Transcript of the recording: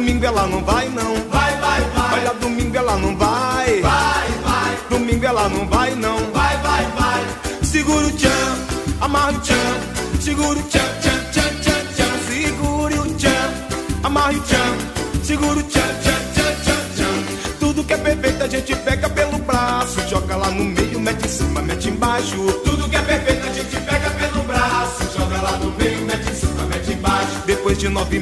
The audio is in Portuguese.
domingo ela não vai não. Vai, vai, vai. Olha, domingo ela não vai. Vai, vai. Domingo ela não vai não. Vai, vai, vai. Segura o tchan, amarra o tchan. Segura o tchan, tchan, tchan, tchan, tchan. Segure o tchan, amarra o tchan. Segura o tchan, tchan, tchan, tchan, tchan. Tudo que é perfeito a gente pega pelo braço. Joga lá no meio, mete em cima, mete embaixo. Tudo que é perfeito a gente pega pelo braço. Joga lá no meio, mete em cima, mete embaixo. Depois de 9